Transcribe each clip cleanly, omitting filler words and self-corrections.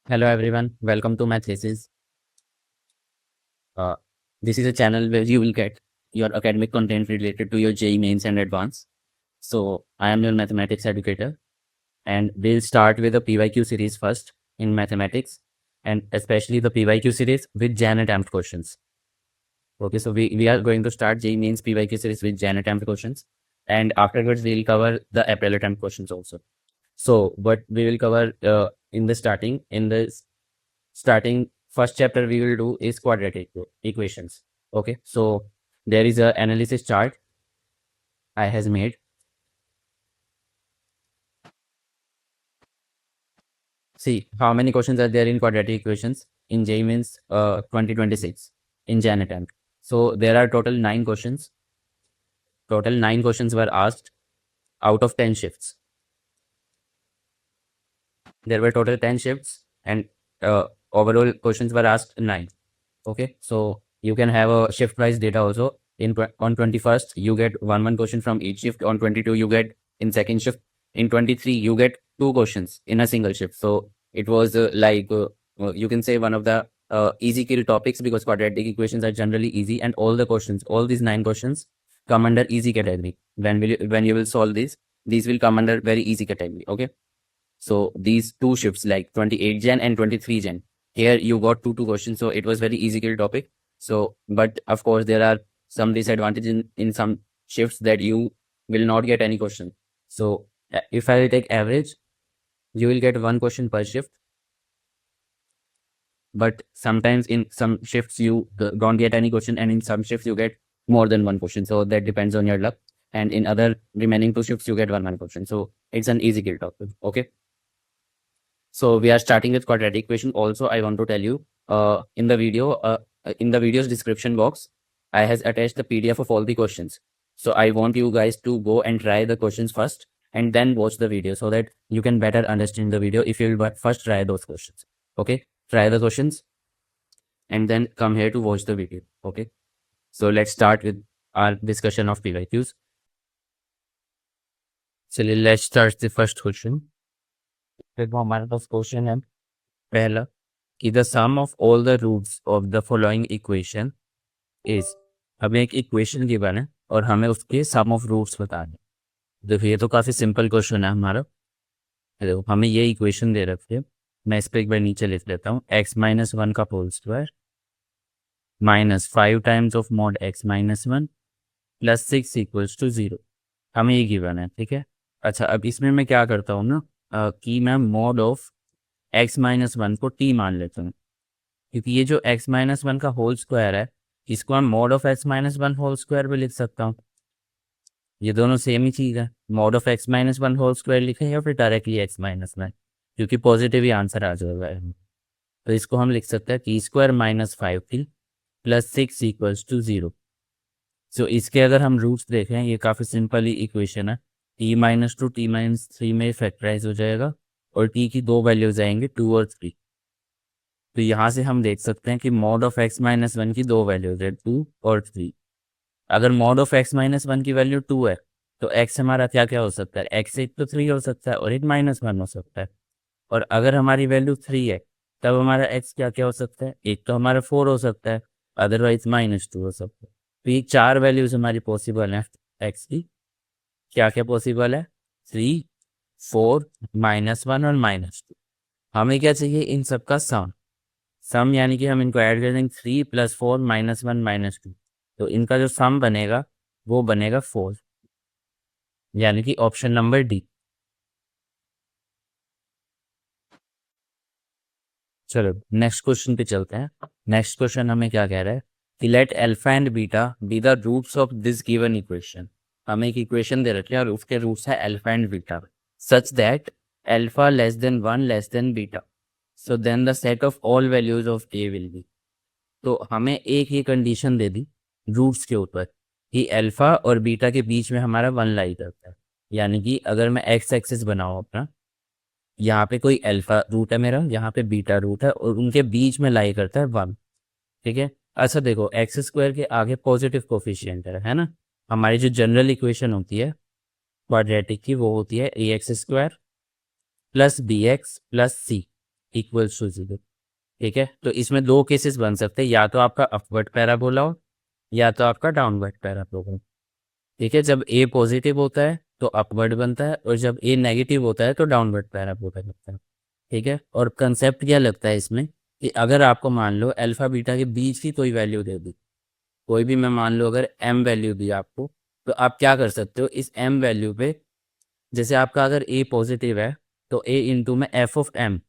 Hello everyone, welcome to my thesis. Uh, this is a channel where you will get your academic content related to your JEE mains and advanced. So I am your mathematics educator and we'll start with the PYQ series first in mathematics and especially the PYQ series with Jan attempt questions. Okay, so we are going to start JEE mains PYQ series with Jan attempt questions and afterwards we'll cover the April attempt questions also. So what we will cover in the starting first chapter we will do is quadratic equations. Okay, so there is a analysis chart I has made. See how many questions are there in quadratic equations in JEE Mains 2026 in Jan attempt. So there are total 9 questions. Total 9 questions were asked out of 10 shifts. There were total 10 shifts and overall questions were asked 9. Okay, so you can have a shift wise data also. On 21st you get one question from each shift. On 22 you get in second shift. In 23 you get 2 questions in a single shift. So it was you can say one of the easy kill topics because quadratic equations are generally easy and all the questions, all these 9 questions come under easy category. When you will solve these will come under very easy category. Okay, so these 2 shifts like 28 Jan and 23 Jan, here you got two questions, so it was very easy kill topic. So but of course there are some disadvantages in some shifts that you will not get any question. So if I will take average, you will get 1 question per shift, but sometimes in some shifts you don't get any question and in some shifts you get more than 1 question, so that depends on your luck, and in other remaining 2 shifts you get one question. So it's an easy kill topic. Okay, so we are starting with quadratic equation. Also, I want to tell you in the video's description box, I has attached the PDF of all the questions. So I want you guys to go and try the questions first and then watch the video so that you can better understand the video if you will first try those questions. Okay, try the questions and then come here to watch the video. Okay, so let's start with our discussion of PYQs. So let's start the first question. देखो हमारे पास question है पहला कि the sum of all the roots of the following equation is, हमें एक equation given है और हमें उसके सम ऑफ रूट्स बताने। देखो ये तो काफ़ी सिंपल क्वेश्चन है हमारा। देखो हमें ये इक्वेशन दे रखी है, मैं इस पर एक बार नीचे लिख लेता हूँ। x-1 का whole square minus 5 times of mod x-1 plus 6 equals to 0, हमें ये गिवन है। ठीक है, अच्छा अब इसमें मैं क्या करता हूँ ना कि मैं मॉड ऑफ x-1 को t मान लेता हूँ, क्योंकि ये जो x-1 का होल स्क्वायर है इसको हम mod of x-1 whole square भी लिख सकता हूँ। ये दोनों सेम ही चीज़ है, mod of x-1 whole square लिखें या फिर डायरेक्टली x-1, क्योंकि पॉजिटिव ही आंसर आ जाएगा। तो इसको हम लिख सकते हैं कि square minus 5t plus 6 equals to 0। So इसके अगर हम रूट्स देखें, ये काफ़ी सिंपल ही इक्वेशन है। t-2 t-3 में फैक्टराइज हो जाएगा और t की 2 वैल्यूज आएंगे 2 और 3। तो यहाँ से हम देख सकते हैं कि मॉड ऑफ x-1 की 2 वैल्यूज है 2 और 3। अगर मॉड ऑफ x-1 की वैल्यू 2 है तो x हमारा क्या क्या हो सकता है, x एक तो 3 हो सकता है और एक -1 हो सकता है। और अगर हमारी वैल्यू 3 है तब हमारा x क्या क्या हो सकता है, एक तो हमारा 4 हो सकता है, अदरवाइज -2 हो सकता है। तो ये 4 वैल्यूज हमारी पॉसिबल है x की। क्या क्या पॉसिबल है, 3, 4, -1 और -2। हमें क्या चाहिए, इन सब का सम यानी कि हम इनको ऐड कर देंगे 3 + 4 -1 -2, तो इनका जो सम बनेगा वो बनेगा 4, यानी कि ऑप्शन नंबर डी। चलो नेक्स्ट क्वेश्चन पे चलते हैं। नेक्स्ट क्वेश्चन हमें क्या कह रहा है कि let alpha and beta be the roots of this given equation. हमें एक इक्वेशन दे रखी है और उसके रूट्स है alpha and beta, such that alpha less than 1 less than beta, so then the set of all values of a will be. तो हमें एक ही कंडीशन दे दी रूट्स के ऊपर कि अल्फा और बीटा के बीच में हमारा 1 लाई करता है, यानी कि अगर मैं एक्स एक्सिस बनाऊँ अपना, यहाँ पे कोई अल्फा रूट है मेरा, यहाँ पे बीटा रूट है और उनके बीच में लाई करता है 1। ठीक है, अच्छा देखो एक्स स्क्वायर के आगे पॉजिटिव कोफिशिएंट है ना। हमारी जो जनरल इक्वेशन होती है क्वाड्रेटिक की वो होती है ax² + bx + c। Equals to 0। ठीक है, तो इसमें दो केसेस बन सकते हैं, या तो आपका अपवर्ड पैराबोला हो या तो आपका डाउनवर्ड पैराबोला हो। ठीक है, जब ए पॉजिटिव होता है तो अपवर्ड बनता है, और जब ए नेगेटिव होता है तो डाउनवर्ड पैराबोला बनता है। ठीक है, और कंसेप्ट क्या लगता है इसमें कि अगर आपको मान लो अल्फा बीटा के बीच की कोई वैल्यू दे दी, कोई भी मैं मान लो अगर एम वैल्यू दी आपको, तो आप क्या कर सकते हो इस एम वैल्यू पे, जैसे आपका अगर ए पॉजिटिव है तो ए इंटू में एफ ऑफ एम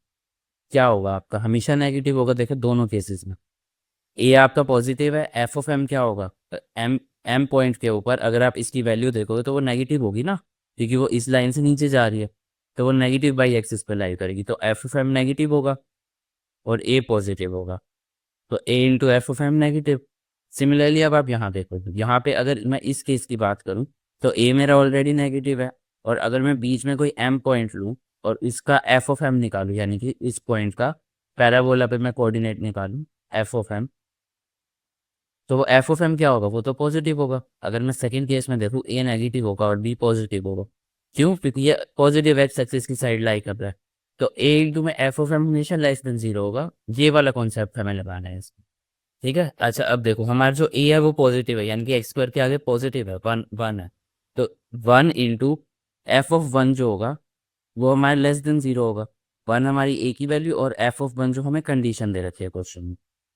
क्या होगा, आपका हमेशा नेगेटिव होगा। देखो दोनों केसेस में ए आपका पॉजिटिव है, एफ ऑफ एम क्या होगा, एम एम पॉइंट के ऊपर अगर आप इसकी वैल्यू देखोगे तो वो नेगेटिव होगी ना, क्योंकि वो इस लाइन से नीचे जा रही है, तो वो नेगेटिव बाई एक्सिस पे लाई करेगी, तो एफ ऑफ एम नेगेटिव होगा और ए पॉजिटिव होगा, तो A into F of M negative. Similarly अब आप यहाँ देखो, यहाँ पे अगर मैं इस केस की बात करूँ तो ए मेरा ऑलरेडी नेगेटिव है, और अगर मैं बीच में कोई एम पॉइंट लूँ और इसका एफ ऑफ एम निकालूँ, यानी कि इस पॉइंट का पैराबोला पे मैं कोऑर्डिनेट निकालूँ एफ ऑफ एम, तो वो एफ ऑफ एम क्या होगा, वो तो पॉजिटिव होगा। अगर मैं सेकंड केस में देखूँ ए नेगेटिव होगा और बी पॉजिटिव होगा, क्यों, क्योंकि ये पॉजिटिव एक्स एक्सिस की साइड लाई कर रहा है, तो ए इंटू में एफ ऑफ एम हमेशा लेस देन 0 होगा। ये वाला कॉन्सेप्ट हमें लगाना है इसमें। ठीक है, अच्छा अब देखो हमारा जो ए है वो पॉजिटिव है, यानी कि एक्स स्क्वायर के आगे पॉजिटिव है, वन है, तो 1 इंटू एफ ऑफ वन जो होगा वो हमारे लेस देन 0 होगा। वन हमारी ए की वैल्यू और एफ ऑफ वन जो हमें कंडीशन दे रखी है क्वेश्चन में।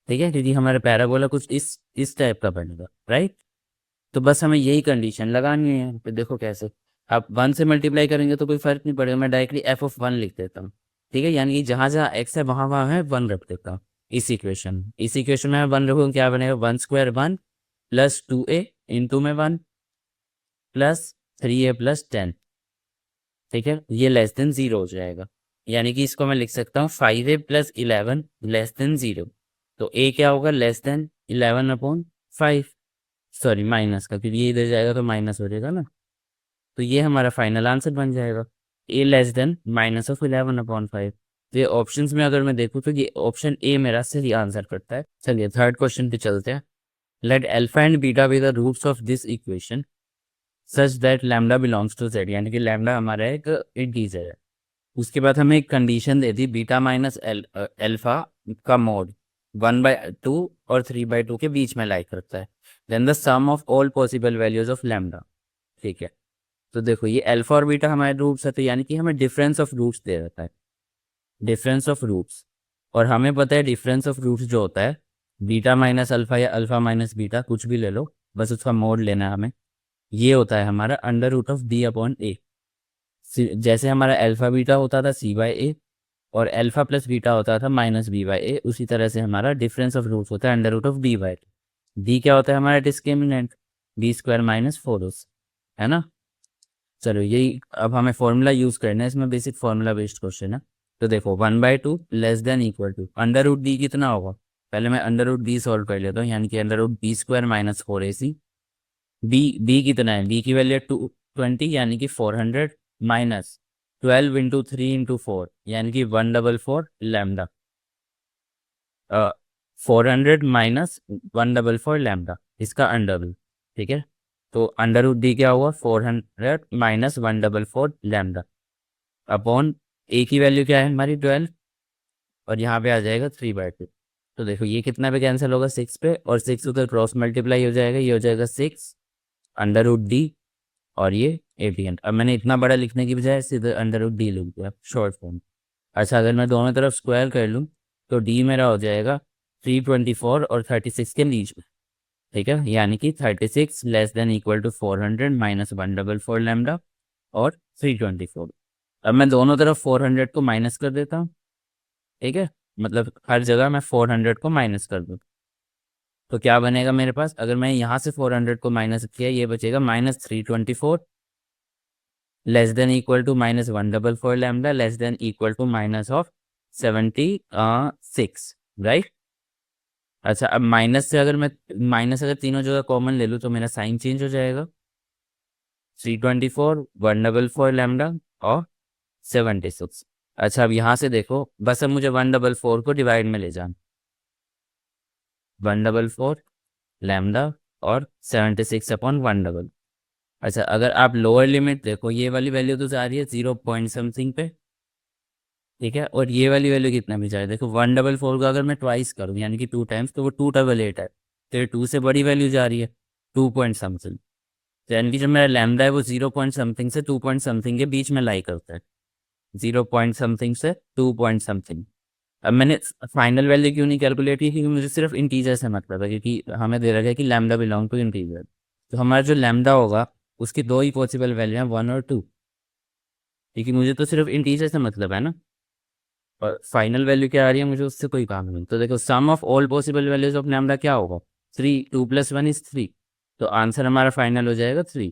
ठीक है, क्योंकि हमारा पैराबोला कुछ इस टाइप का बनेगा, राइट। तो बस हमें यही कंडीशन लगानी है, तो देखो कैसे, आप वन से मल्टीप्लाई करेंगे तो कोई फर्क नहीं पड़ेगा, मैं डायरेक्टली एफ ऑफ वन लिख देता हूँ। ठीक है, यानी कि जहाँ जहाँ एक्स है वहाँ वहाँ है वन रख देता हूँ। इस इक्वेशन में मैं वन रखूँ, क्या बनेगा, one square one plus 2a into में वन प्लस 3a प्लस 10। ठीक है, ये लेस देन 0 हो जाएगा, यानी कि इसको मैं लिख सकता हूँ 5a प्लस 11 लेस देन 0। तो a क्या होगा, लेस देन 11/5, सॉरी माइनस का, क्योंकि ये इधर जाएगा तो माइनस हो जाएगा ना, तो ये हमारा फाइनल आंसर बन जाएगा, a less than minus of 11/5। तो ये ऑप्शंस में अगर मैं देखूँ तो ये ऑप्शन ए मेरा सही आंसर करता है। चलिए थर्ड क्वेश्चन पे चलते हैं। Let alpha and beta be the roots of this equation such that lambda belongs to Z, यानी कि लैम्डा हमारा एक इंटीजर है। उसके बाद हमें एक कंडीशन दे दी बीटा माइनस अल्फा का मोड 1/2 और 3/2 के बीच में लाइक करता है, then the sum of all possible values of lambda. ठीक है, तो देखो ये अल्फा और बीटा हमारे रूट्स है, तो यानी कि हमें डिफरेंस ऑफ रूट्स दे रखा है, डिफरेंस ऑफ रूट्स, और हमें पता है डिफरेंस ऑफ रूट्स जो होता है बीटा माइनस अल्फा या अल्फा माइनस बीटा कुछ भी ले लो, बस उसका मोड लेना है हमें, ये होता है हमारा under root of B upon A. जैसे हमारा अल्फा बीटा होता था c/a और अल्फा प्लस बीटा होता था माइनस b/a, उसी तरह से हमारा डिफरेंस ऑफ रूट्स होता है under root of b/a। D क्या होता है हमारा डिस्क्रिमिनेंट, बी स्क्वायर माइनस 4 है ना। चलो यही अब हमें फॉर्मूला यूज करना है, इसमें बेसिक फॉर्मूला बेस्ड क्वेश्चन है। तो देखो 1/2 less than equal to under root d कितना होगा, पहले मैं अंडर रूट बी सॉल्व कर लेता हूँ, यानी कि under root b square minus 4ac। B कितना है, बी की वैल्यू 220 यानी कि 400 माइनस 12 इंटू 3 इंटू 4 यानी कि 144 लैम्डा, 400 माइनस 144 लैम्डा, इसका अंडर रूट। ठीक है, तो अंडर रूट डी क्या हुआ, 400 माइनस 144 लैम्डा अपॉन ए की वैल्यू क्या है हमारी 12, और यहाँ पे आ जाएगा 3/2। तो देखो ये कितना पे कैंसिल होगा, 6 पे, और 6 उधर क्रॉस मल्टीप्लाई हो जाएगा, ये हो जाएगा 6 अंडर रूट डी, और ये एटीएन। अब मैंने इतना बड़ा लिखने की बजाय सीधे अंडर रूट डी लिख दिया शॉर्ट फॉर्म। अच्छा अगर मैं दोनों तरफ स्क्वायर कर लूँ तो डी मेरा हो जाएगा 324 और 36 के बीच में। ठीक है, यानी कि 36 less than equal to 400 minus 144 lambda और 324। अब मैं दोनों तरफ 400 को माइनस कर देता हूँ। ठीक है, मतलब हर जगह मैं 400 को माइनस कर दूँ, तो क्या बनेगा मेरे पास, अगर मैं यहाँ से 400 को माइनस किया ये बचेगा -324 less than equal to -144 lambda less than equal to minus of 76, right. अच्छा अब माइनस से अगर मैं माइनस अगर तीनों जगह कॉमन ले लूँ तो मेरा साइन चेंज हो जाएगा, 324 144 लैम्डा और 76। अच्छा अब यहाँ से देखो, बस अब मुझे 144 को डिवाइड में ले जाना, 144 लैम्डा और 76 अपॉन 1 अच्छा अगर आप लोअर लिमिट देखो, ये वाली वैल्यू तो जा रही है 0 पॉइंट समथिंग पे, ठीक है, और ये वाली वैल्यू कितना भी जाए, देखो 144 का अगर मैं ट्वाइस करूँ यानी कि 2 टाइम्स, तो वो 288 है, तो ये 2 से बड़ी वैल्यू जा रही है, 2 पॉइंट समथिंग। तो यानी कि जो मेरा लैम्डा है वो 0 पॉइंट समथिंग से 2 पॉइंट समथिंग के बीच में लाई करता है, 0 पॉइंट समथिंग से 2 पॉइंट समथिंग। अब मैंने फाइनल वैल्यू क्यों नहीं कैलकुलेट की, क्योंकि मुझे सिर्फ इंटीजर से मतलब है, क्योंकि हमें दे रखा है कि लैम्डा बिलोंग टू इंटीजर। तो हमारा जो लैम्डा होगा उसकी दो ही पॉसिबल वैल्यू हैं, 1 और 2, क्योंकि मुझे तो सिर्फ इंटीजर से मतलब है ना, और फाइनल वैल्यू क्या आ रही है मुझे उससे कोई काम नहीं। तो देखो sum of all possible values of lambda क्या होगा, 3, 2 + 1 = 3, तो आंसर हमारा फाइनल हो जाएगा 3।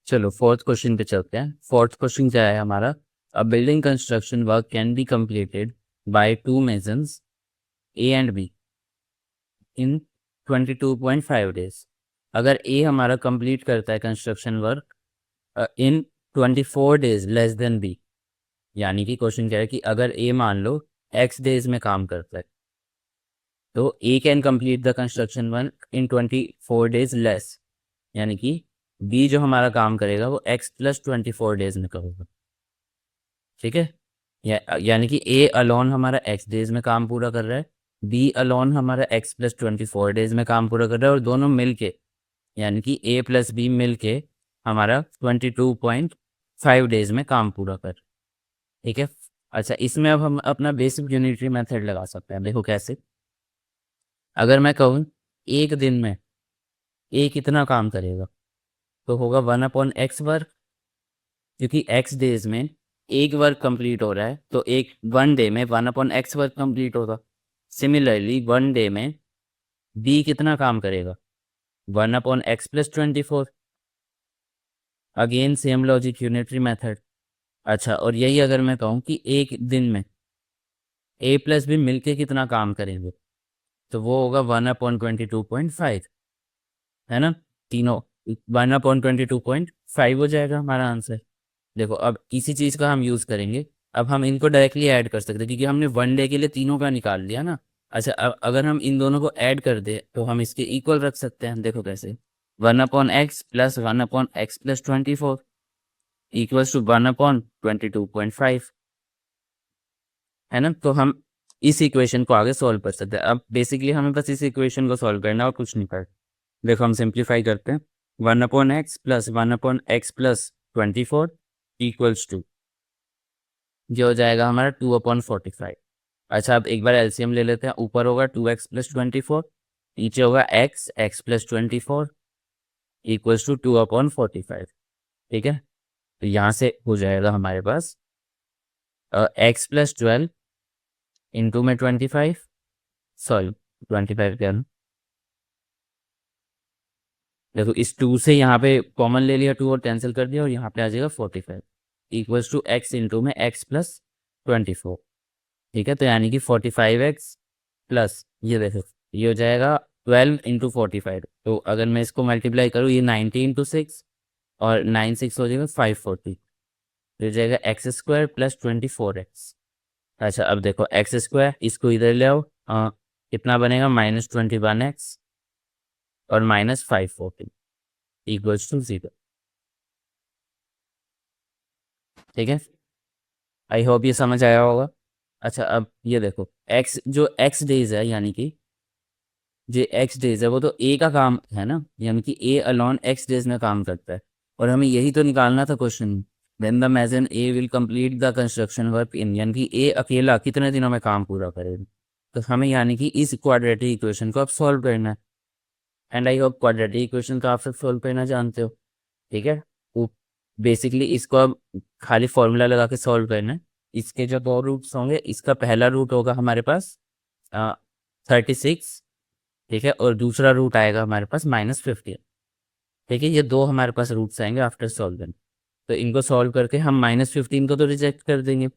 चलो फोर्थ क्वेश्चन पे चलते हैं। फोर्थ क्वेश्चन क्या है हमारा, a building construction work can be completed by 2 masons A and B in 22.5 days. अगर ए हमारा कंप्लीट करता है construction work in 24 days less than B, यानी कि क्वेश्चन क्या है कि अगर ए मान लो x डेज में काम करता है, तो A can complete the construction work in 24 days less, यानी कि बी जो हमारा काम करेगा वो x + 24 डेज में करेगा। ठीक है, यानी कि ए अलोन हमारा x डेज में काम पूरा कर रहा है, बी अलोन हमारा x + 24 डेज में काम पूरा कर रहा है, और दोनों मिल के यानी कि ए प्लस बी मिल के हमारा 22.5 डेज में काम पूरा कर। ठीक है, अच्छा इसमें अब हम अपना बेसिक यूनिटरी मेथड लगा सकते हैं। देखो कैसे, अगर मैं कहूँ एक दिन में ए कितना काम करेगा, तो होगा 1/x वर्क, क्योंकि x डेज में एक वर्क कंप्लीट हो रहा है, तो एक 1 डे में 1/x वर्क कंप्लीट होगा। सिमिलरली 1 डे में बी कितना काम करेगा, 1/x + 24। Again same logic, unitary method. अच्छा, और यही अगर मैं कहूँ कि एक दिन में ए प्लस बी मिलके कितना काम करेंगे, तो वो होगा 1/22.5, है ना, तीनों 1/22.5 हो जाएगा हमारा आंसर। देखो अब इसी चीज़ का हम यूज़ करेंगे, अब हम इनको डायरेक्टली ऐड कर सकते हैं, क्योंकि हमने 1 डे के लिए तीनों का निकाल लिया ना। अच्छा, अब अगर हम इन दोनों को ऐड कर दे तो हम इसके इक्वल रख सकते हैं। देखो कैसे, 1/x + 1/x + 24 इक्वल्स टू 1/22.5, है ना। तो हम इस इक्वेशन को आगे सॉल्व कर सकते हैं। अब बेसिकली हमें बस इस इक्वेशन को सॉल्व करना है और कुछ नहीं करना। देखो हम सिंप्लीफाई करते हैं, 1/x + 1/x + 24 इक्वल्स टू, ये हो जाएगा हमारा 2/45। अच्छा, अब एक बार एलसीएम ले लेते हैं। ऊपर होगा 2x + 24, नीचे होगा x + 24 इक्वल्स टू 2/45। ठीक है, तो यहाँ से हो जाएगा हमारे पास x + 12 इंटू में 25, सॉरी 25 क्या ना, देखो इस 2 से यहाँ पे कॉमन ले लिया, 2 और कैंसिल कर दिया, और यहाँ पे आ जाएगा 45 इक्वल्स टू x इंटू में x + 24। ठीक है, तो यानी कि 45x प्लस ये देखो, ये हो जाएगा 12 इंटू 45। तो अगर मैं इसको मल्टीप्लाई करूँ, ये 90 इंटू 6 और 9 6 हो जाएगा 540, तो हो जाएगा x² + 24x। अच्छा, अब देखो x², इसको इधर ले आओ, कितना बनेगा, -21x और -540 इक्वल्स टू 0। ठीक है, आई होप ये समझ आया होगा। अच्छा, अब ये देखो x जो x डेज है, यानी कि जो x डेज है वो तो a का काम है ना, यानी कि a अलोन x डेज में काम करता है, और हमें यही तो निकालना था question. When the mason a will complete the construction work in, यानी कि a अकेला कितने दिनों में काम पूरा करेगा। तो हमें यानी कि इस क्वाड्रेटिक इक्वेशन को अब सॉल्व करना है, and I hope quadratic equation तो आप सब सॉल्व करना जानते हो। ठीक है, वो बेसिकली इसको अब खाली फॉर्मूला लगा के सॉल्व करना है। इसके जो दो रूट्स होंगे, इसका पहला रूट होगा हमारे पास 36, ठीक है, और दूसरा रूट आएगा हमारे पास -15। ठीक है, ये दो हमारे पास रूट्स आएंगे आफ्टर सॉल्विंग। तो इनको सॉल्व करके हम -15 को तो रिजेक्ट कर देंगे।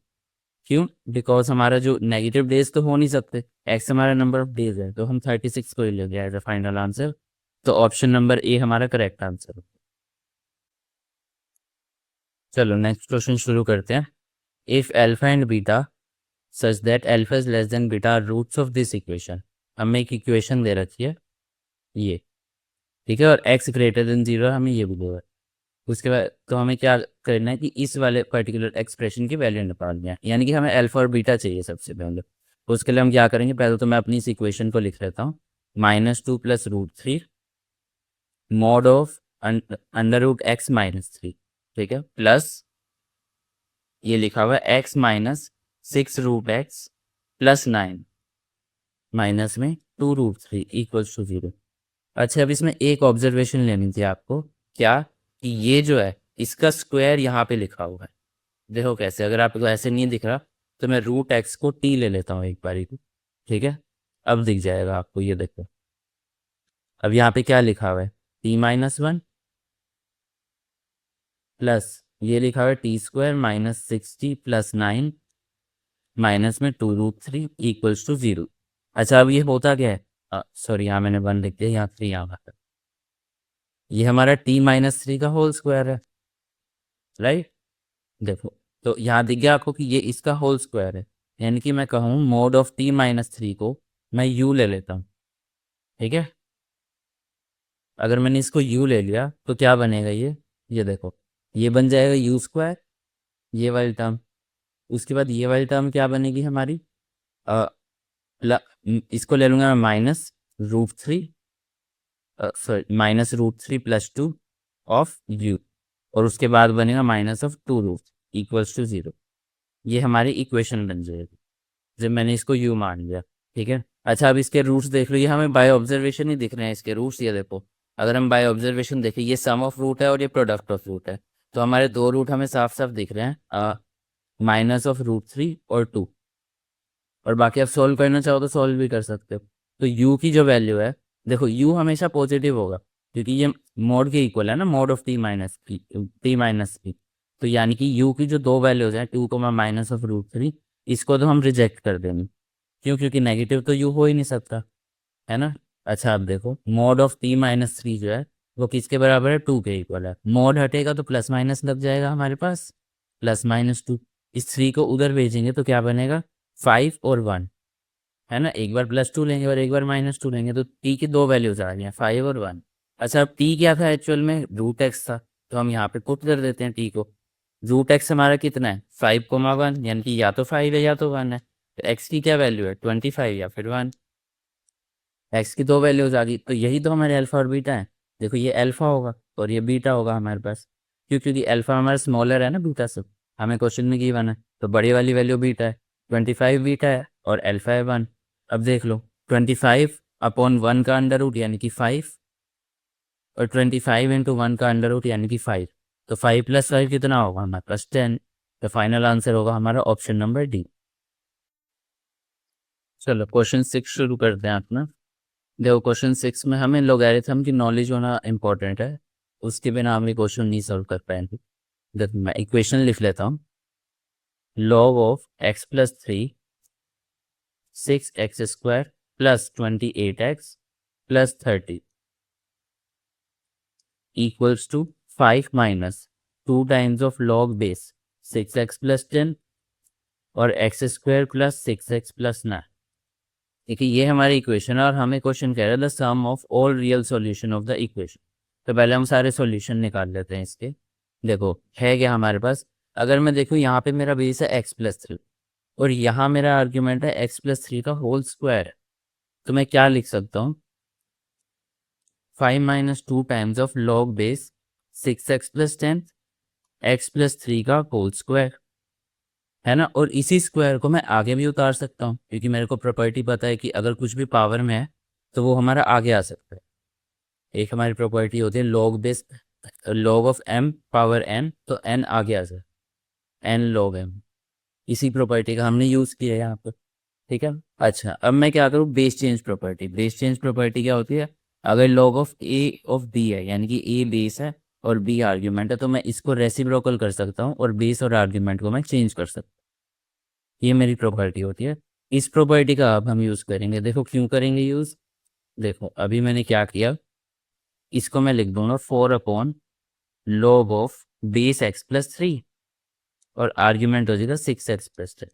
क्यों, बिकॉज हमारा जो नेगेटिव डेज तो हो नहीं सकते, एक्स हमारा नंबर ऑफ डेज है, तो हम 36 को ही ले गए एज अ फाइनल आंसर। तो ऑप्शन नंबर ए हमारा करेक्ट आंसर। चलो नेक्स्ट क्वेश्चन शुरू करते हैं। If alpha and beta such that alpha is less than beta are roots of this equation. हमें एक इक्वेशन दे रखी है ये, ठीक है, और x ग्रेटर देन 0 हमें ये भी दे रहा है। उसके बाद तो हमें क्या करना है कि इस वाले पर्टिकुलर एक्सप्रेशन की वैल्यू निकालनी है, यानी कि हमें अल्फा और बीटा चाहिए सबसे पहले। तो उसके लिए हम क्या करेंगे, पहले तो मैं अपनी इस इक्वेशन को लिख लेता हूँ, -2 + √3 मॉड ऑफ √x-3, ठीक है, प्लस ये लिखा हुआ है x - 6√x + 9 माइनस में 2√3 = 0। अच्छा, अब इसमें एक ऑब्जर्वेशन लेनी थी आपको, क्या कि ये जो है इसका स्क्वायर यहाँ पे लिखा हुआ है। देखो कैसे, अगर आपको ऐसे नहीं दिख रहा तो मैं √x को t ले लेता हूँ एक बारी को, ठीक है, अब दिख जाएगा आपको, ये देखो। अब यहाँ पे क्या लिखा हुआ है, t-1 प्लस ये लिखा हुआ है t² - 60 + 9 माइनस में 2√3 = 0। अच्छा, अब ये होता क्या है, सॉरी यहाँ मैंने 1 लिख दिया, यहाँ 3 यहाँ पर, ये हमारा t-3 का होल स्क्वायर है, राइट। देखो, तो यहाँ दिख गया आपको कि ये इसका होल स्क्वायर है, यानी कि मैं कहूँ मोड ऑफ t-3 को मैं u ले लेता हूँ, ठीक है। अगर मैंने इसको u ले लिया तो क्या बनेगा, ये देखो, ये बन जाएगा u², ये वाली टर्म। उसके बाद ये वाली टर्म क्या बनेगी हमारी, अ, इसको ले लूँगा मैं -√3, सॉरी -√3 + 2 ऑफ u, और उसके बाद बनेगा -2√, = 0। ये हमारी इक्वेशन बन जाएगी जब मैंने इसको u मान लिया, ठीक है। अच्छा, अब इसके रूट्स देख लो, ये हमें बाय ऑब्जर्वेशन ही दिख रहे हैं इसके रूट्स, ये देखो। अगर हम बाय ऑब्जर्वेशन देखें, ये सम ऑफ रूट है और ये प्रोडक्ट ऑफ रूट है, तो हमारे दो रूट हमें साफ साफ दिख रहे हैं, -√3 और 2। और बाकी आप सोल्व करना चाहो तो सोल्व भी कर सकते हो। तो u की जो वैल्यू है, देखो u हमेशा पॉजिटिव होगा क्योंकि ये मोड के इक्वल है ना, मोड ऑफ t-3। तो यानी कि u की जो दो वैल्यूज हैं, 2 -√3, इसको तो हम रिजेक्ट कर देंगे। क्यों, क्योंकि नेगेटिव तो u हो ही नहीं सकता, है ना। अच्छा, अब देखो मोड ऑफ t-3 जो है वो किसके बराबर है, 2 के इक्वल है। मोड हटेगा तो प्लस माइनस लग जाएगा हमारे पास, +-2। इस 3 को उधर भेजेंगे तो क्या बनेगा, 5 और 1, है ना। एक बार +2 लेंगे और एक बार -2 लेंगे, तो t की दो वैल्यूज आ रही हैं, 5 और 1। अच्छा, अब t क्या था एक्चुअल में, √x था, तो हम यहाँ पे पुट कर देते हैं t को। √x हमारा कितना है, 5, 1, यानी कि या तो 5 है या तो 1 है। तो x की क्या वैल्यू है, 25 या फिर 1। x की दो वैल्यूज आ गई, तो यही तो हमारे अल्फा और बीटा है। देखो, ये अल्फा होगा और ये बीटा होगा हमारे पास, क्यों, क्योंकि अल्फा हमारा स्मॉलर है ना बीटा से, हमें क्वेश्चन में गिवन है, तो बड़ी वाली वैल्यू बीटा है, 25 बीटा है और अल्फा है 1। अब देख लो, 25/1 का अंडर रूट यानी कि 5, और 25 × 1 का अंडर रूट यानी कि 5। तो 5 + 5 कितना होगा हमारे पास, 10। तो फाइनल आंसर होगा हमारा ऑप्शन नंबर डी। चलो क्वेश्चन 6 शुरू करते हैं अपना। देखो, क्वेश्चन 6 में हमें लॉगरिथम की नॉलेज होना इंपॉर्टेंट है, उसके बिना हम ये क्वेश्चन नहीं सॉल्व कर पाएंगे। देखो, मैं इक्वेशन लिख लेता हूँ, log of x + 3 6x² + 28x + 30 equals to 5 - 2 times of log base 6x + 10 और x² + 6x + 9। देखिए, ये हमारी इक्वेशन है और हमें क्वेश्चन कह रहा है the sum of all real solution of the equation. तो पहले हम सारे सॉल्यूशन निकाल लेते हैं इसके। देखो, है क्या हमारे पास, अगर मैं देखूँ यहाँ पे मेरा बेस है x + 3 और यहाँ मेरा आर्ग्यूमेंट है x + 3 का होल स्क्वायर है, तो मैं क्या लिख सकता हूँ, 5 - 2 times of log base 6x + 10 x + 3 का होल स्क्वायर, है ना। और इसी स्क्वायर को मैं आगे भी उतार सकता हूँ क्योंकि मेरे को प्रॉपर्टी पता है कि अगर कुछ भी पावर में है तो वो हमारा आगे आ सकता है। एक हमारी प्रॉपर्टी होती है log base, log of m power n, तो n आगे आ जाए, n log m। इसी प्रॉपर्टी का हमने यूज़ किया है यहाँ पर, ठीक है। अच्छा, अब मैं क्या करूँ, base change property. Base change property क्या होती है, अगर log of a of b है, यानी कि a बेस है और b आर्ग्यूमेंट है, तो मैं इसको रेसिप्रोकल कर सकता हूँ और बेस और आर्ग्यूमेंट को मैं चेंज कर सकता हूँ। ये मेरी प्रॉपर्टी होती है। इस प्रॉपर्टी का अब हम यूज़ करेंगे। देखो क्यों करेंगे यूज़, देखो अभी मैंने क्या किया, इसको मैं लिख दूंगा 4/log ऑफ बेस x + 3 और आर्ग्यूमेंट हो जाएगा 6x + 10।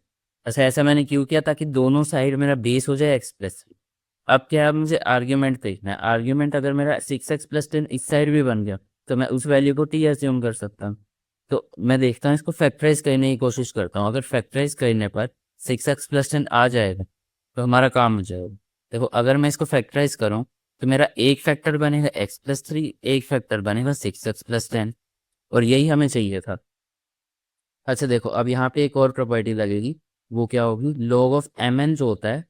अच्छा, ऐसा मैंने क्यों किया, ताकि दोनों साइड मेरा बेस हो जाए x + 3। अब क्या है, मुझे आर्ग्यूमेंट देखना है। आर्ग्यूमेंट अगर मेरा 6x + 10 इस साइड भी बन गया तो मैं उस वैल्यू को टी एज्यूम कर सकता हूँ। तो मैं देखता हूँ इसको फैक्टराइज करने की कोशिश करता हूँ। अगर फैक्टराइज करने पर 6x+10 आ जाएगा तो हमारा काम हो जाएगा। देखो अगर मैं इसको फैक्टराइज करूँ तो मेरा एक फैक्टर बनेगा x+3, एक फैक्टर बनेगा 6x+10, और यही हमें चाहिए था। अच्छा देखो अब यहाँ पे एक और प्रॉपर्टी लगेगी, वो क्या होगी, log ऑफ mn जो होता है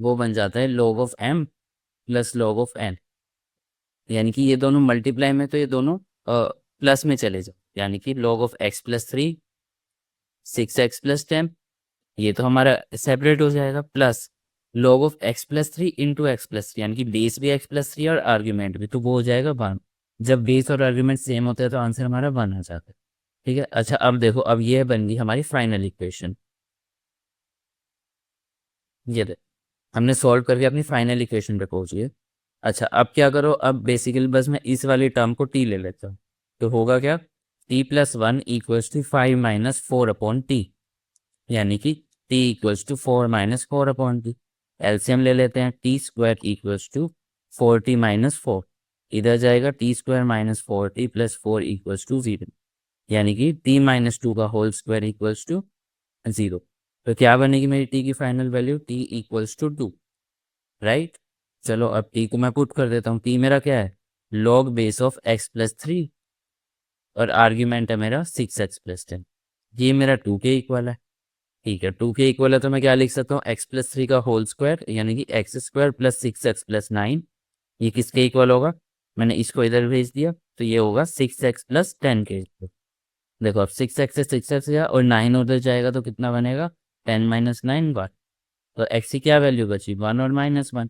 वो बन जाता है log of m plus log of n। यानी कि ये दोनों मल्टीप्लाई में तो ये दोनों प्लस में चले जाओ, यानी कि log ऑफ x+3 6x+10, ये तो हमारा सेपरेट हो जाएगा, plus log of x+3 into x+3, यानी कि बेस भी x+3 और आर्ग्यूमेंट भी, तो वो हो जाएगा 1। जब बेस और आर्ग्यूमेंट सेम होते हैं तो आंसर हमारा 1 आ जाता है। ठीक है, अच्छा अब देखो अब ये बन गई हमारी फाइनल इक्वेशन। ये देख हमने सॉल्व करके अपनी फाइनल इक्वेशन पे पहुंची है। अच्छा अब क्या करो, अब बेसिकली बस मैं इस वाली टर्म को टी ले लेता हूँ, तो होगा क्या, t+1 इक्वल्स टू 5-4/t, यानी कि t equals to 4-4/t। LCM ले लेते हैं, t² इक्वल्स टू 4t-4, इधर जाएगा t² - 4t + 4 इक्वल्स टू 0, यानी कि t-2 का होल स्क्वायर इक्वल्स टू 0। तो क्या बनेगी मेरी t की final value, t equals to 2, right. चलो अब t को मैं पुट कर देता हूँ, t मेरा क्या है, लॉग बेस ऑफ x+3, और आर्ग्यूमेंट है मेरा 6x+10, ये मेरा 2 के इक्वल है। ठीक है, 2 के इक्वल है तो मैं क्या लिख सकता हूँ, x+3 का होल स्क्वायर, यानी कि x² + 6x+9, ये किसके इक्वल होगा, मैंने इसको इधर भेज दिया तो ये होगा 6x+10 के इक्वल। देखो अब 6x से 6x गया और 9 उधर जाएगा तो कितना बनेगा, 10 - 9 बार, तो x की क्या वैल्यू बची, 1 और -1।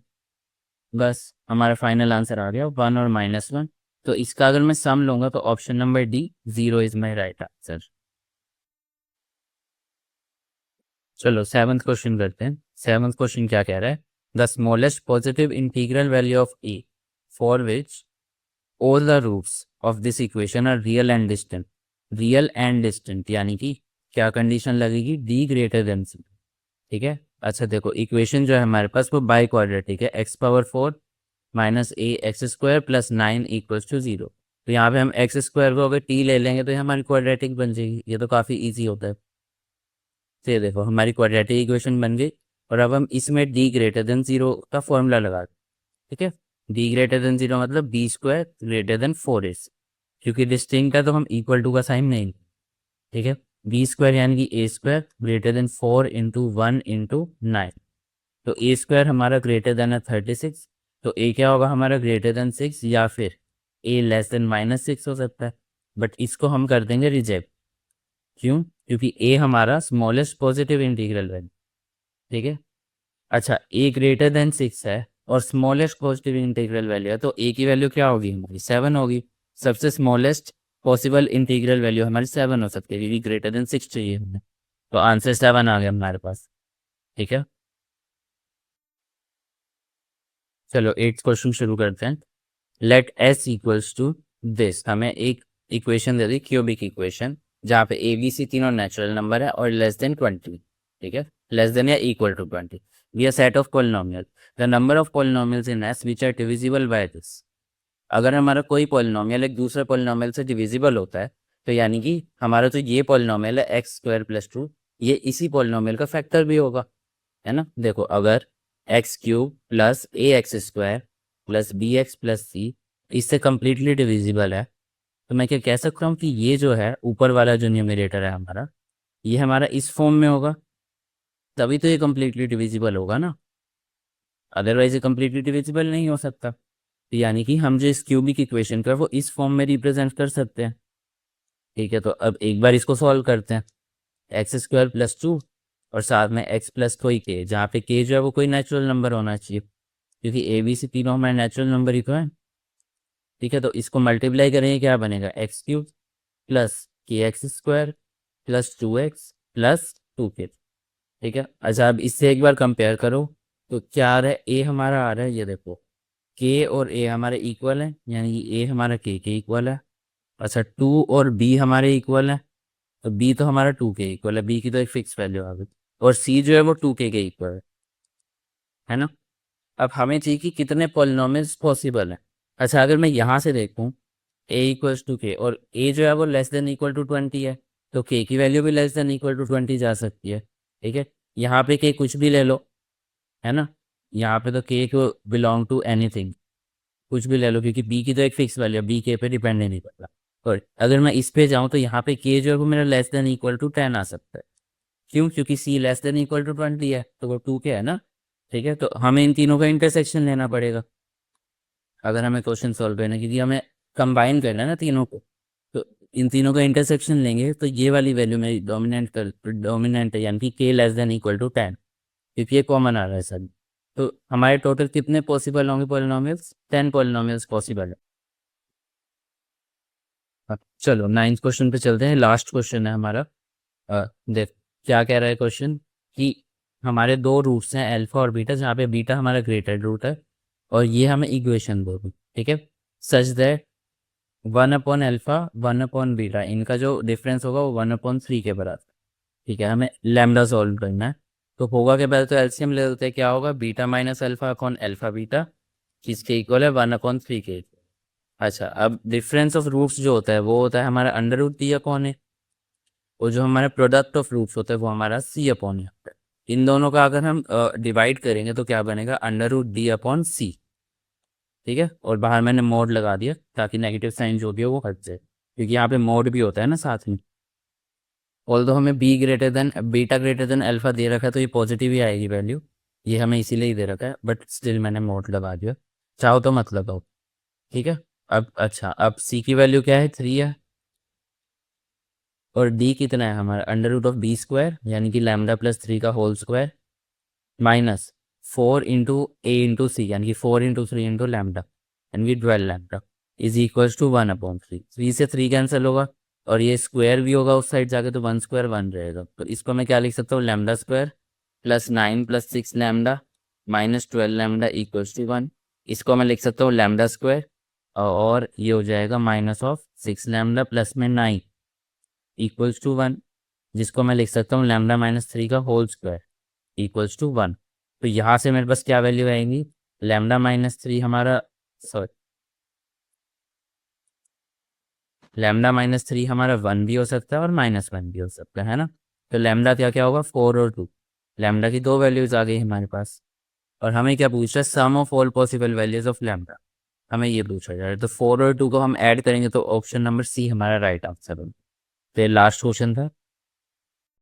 बस हमारा फाइनल आंसर आ गया 1 और -1। तो इसका अगर मैं सम लूंगा तो option number d 0 is my right answer. चलो सेवंथ क्वेश्चन करते हैं। सेवंथ क्वेश्चन क्या कह रहा है, the smallest positive integral value of a for which all the roots of this equation are real and distant. Real and distant यानी कि क्या कंडीशन लगेगी, डी ग्रेटर देन सी। ठीक है, अच्छा देखो इक्वेशन जो है हमारे पास वो बाई क्वाड्रेटिक है, x⁴ - ax² + 9 इक्वल्स टू 0। तो यहाँ पे हम x² को अगर t ले लेंगे तो ये हमारी क्वाड्रेटिक बन जाएगी, ये तो काफ़ी इजी होता है। तो ये देखो हमारी क्वाड्रेटिक इक्वेशन बन गई, और अब हम इसमें d ग्रेटर देन 0 का फॉर्मूला लगा दें। ठीक है, d ग्रेटर देन 0 मतलब b² ग्रेटर देन 4ac, क्योंकि डिस्टिंक्ट है तो हम इक्वल टू का साइन नहीं। ठीक है, b² यानी कि a² ग्रेटर देन 4 × 1 × 9, तो a² हमारा ग्रेटर देन है 36, तो a क्या होगा हमारा ग्रेटर देन 6, या फिर a लेस देन -6 हो सकता है, बट इसको हम कर देंगे रिजेक्ट। क्यों, क्योंकि a हमारा स्मॉलेस्ट पॉजिटिव इंटीग्रल वैल्यू। ठीक है, अच्छा a ग्रेटर देन 6 है और स्मॉलेस्ट पॉजिटिव इंटीग्रल वैल्यू है, तो a की वैल्यू क्या होगी हमारी, 7 होगी। सबसे स्मॉलेस्ट पॉसिबल इंटीग्रल वैल्यू हमारी 7 हो सकती है, क्योंकि ग्रेटर देन 6 चाहिए हमें, तो आंसर 7 आ गया हमारे पास। ठीक है, चलो 8th क्वेश्चन शुरू करते हैं। Let s equals to this, हमें एक इक्वेशन दे दी, क्यूबिक इक्वेशन, जहाँ पे ए बी सी तीनों नेचुरल नंबर है और लेस देन 20। ठीक है, लेस देन या equal to 20, be a set of polynomial, the number of polynomials in S which are divisible by this. अगर हमारा कोई पॉलिनोमियल एक दूसरे पॉलिनोमियल से डिविजिबल होता है, तो यानी कि हमारा जो ये पॉलिनोमियल है x² + 2, ये इसी पॉलिनोमियल का फैक्टर भी होगा, है ना। देखो अगर x³ + ax² + bx + c इससे कम्प्लीटली डिविजिबल है, तो मैं क्या कह सकता हूँ कि ये जो है ऊपर वाला जो न्यूमरेटर है हमारा, ये हमारा इस फॉर्म में होगा, तभी तो ये कम्प्लीटली डिविजिबल होगा ना, अदरवाइज ये कम्प्लीटली डिविजिबल नहीं हो सकता। तो यानी कि हम जो इस क्यूबिक इक्वेशन का वो इस फॉर्म में रिप्रेजेंट कर सकते हैं। ठीक है, तो अब एक बार इसको सॉल्व करते हैं, x² + 2 और साथ में x + कोई k, जहाँ पे k जो है वो कोई नेचुरल नंबर होना चाहिए, क्योंकि ए बी सी तीनों हमारे नेचुरल नंबर ही तो है। ठीक है, तो इसको मल्टीप्लाई करेंगे, क्या बनेगा, x³ + kx² + 2x + 2k। ठीक है, अच्छा अब इससे एक बार कंपेयर करो, तो क्या आ रहा है, a हमारा आ रहा है, ये देखो k और a हमारे इक्वल है, यानी कि a हमारा k के इक्वल है। अच्छा 2 और b हमारे इक्वल है, तो b तो हमारा 2 के इक्वल है, b की तो एक फिक्स वैल्यू आ गई, और c जो है वो 2k के इक्वल है ना। अब हमें चाहिए कि कितने पॉलिनोमियल्स पॉसिबल है। अच्छा अगर मैं यहाँ से देखूँ ए इक्वल्स टू के, और ए जो है वो लेस देन इक्वल टू 20 है, तो के की वैल्यू भी लेस देन इक्वल टू 20 जा सकती है। ठीक है, यहाँ पे के कुछ भी ले लो, है ना, यहाँ पे तो के को बिलोंग टू एनीथिंग, कुछ भी ले लो, क्योंकि बी की तो एक फिक्स वैल्यू है, बी के पे डिपेंड नहीं करता। और अगर मैं इस पे जाऊँ तो यहाँ पे के जो है वो मेरा लेस देन इक्वल टू 10 आ सकता है। क्यों? क्योंकि सी लेस देन इक्वल टू 20 है, तो वो 2 के है ना। ठीक है, तो हमें इन तीनों का इंटरसेक्शन लेना पड़ेगा अगर हमें क्वेश्चन सॉल्व करना है, क्योंकि हमें कंबाइन करना है ना तीनों को। तो इन तीनों का इंटरसेक्शन लेंगे तो ये वाली वैल्यू मेरी डोमिनेंट है, यानी कि के लेस देन इक्वल टू 10, क्योंकि ये कॉमन आ रहा है सर। तो हमारे टोटल कितने पॉसिबल होंगे पॉलिनोमियल्स? 10 पॉलिनोमियल्स पॉसिबल है। चलो 9th क्वेश्चन पे चलते हैं, लास्ट क्वेश्चन है हमारा। देख क्या कह रहा है क्वेश्चन, कि हमारे दो रूट्स हैं अल्फा और बीटा, जहाँ पे बीटा हमारा ग्रेटर रूट है, और ये हमें इक्वेशन दो। ठीक है, सच दैट 1/अल्फा 1/बीटा, इनका जो डिफरेंस होगा वो 1/3 के बराबर। ठीक है, हमें लैम्डा सॉल्व करना है, तो होगा के पहले तो एलसीएम ले लेते हैं। क्या होगा? Beta minus alpha upon alpha beta, किसके इक्वल है? 1/3 के। अच्छा, अब डिफरेंस ऑफ रूट्स जो होता है वो होता है हमारा अंडर रूट डी अपॉन है, और जो हमारा प्रोडक्ट ऑफ रूट्स होता है वो हमारा सी अपॉन है। इन दोनों का अगर हम डिवाइड करेंगे तो क्या बनेगा? अंडर रूट डी अपॉन सी। ठीक है, और बाहर मैंने मोड लगा दिया ताकि नेगेटिव साइन जो भी हो वो हट जाए, क्योंकि यहाँ पे मोड भी होता है ना साथ में। ऑल दो हमें बीटा ग्रेटर देन अल्फा दे रखा है, तो ये पॉजिटिव ही आएगी वैल्यू, ये हमें इसीलिए ही दे रखा है, बट स्टिल मैंने मोड लगा दिया, चाहो तो मत लगाओ। ठीक है, अब अच्छा, अब सी की वैल्यू क्या है? 3 है, और डी कितना है हमारा? Under root of b square, यानी कि लैम्डा प्लस 3 का whole square, minus 4 into a into c, यानी कि 4 इंटू 3 इंटू लैम्डा, यानी कि 12 लैम्डा इज इक्वल्स टू 1/3। 3 से 3 कैंसिल होगा, और ये स्क्वायर भी होगा उस साइड जाके, तो 1 स्क्वायर 1 रहेगा। तो इसको मैं क्या लिख सकता हूँ? Lambda square plus 9 plus 6 lambda minus 12 lambda equals to 1। इसको मैं लिख सकता हूँ लैम्डा स्क्वायर, और ये हो जाएगा माइनस ऑफ 6 लैम्डा प्लस में 9 इक्वल्स टू 1, जिसको मैं लिख सकता हूँ लैम्डा माइनस 3 का होल स्क्वायर इक्वल्स टू 1। तो यहाँ से मेरे पास क्या वैल्यू आएंगी? लैम्डा माइनस 3 हमारा, सॉरी, लैम्डा माइनस 3 हमारा 1 भी हो सकता है और -1 भी हो सकता है ना। तो लैम्डा क्या क्या होगा? 4 और 2। लैम्डा की दो वैल्यूज आ गई हमारे पास, और हमें क्या पूछ रहा है? Sum of all possible values of lambda, हमें ये पूछा जा रहा है। तो 4 और 2 को हम ऐड करेंगे तो ऑप्शन नंबर सी हमारा राइट आंसर होगा। तो लास्ट क्वेश्चन था।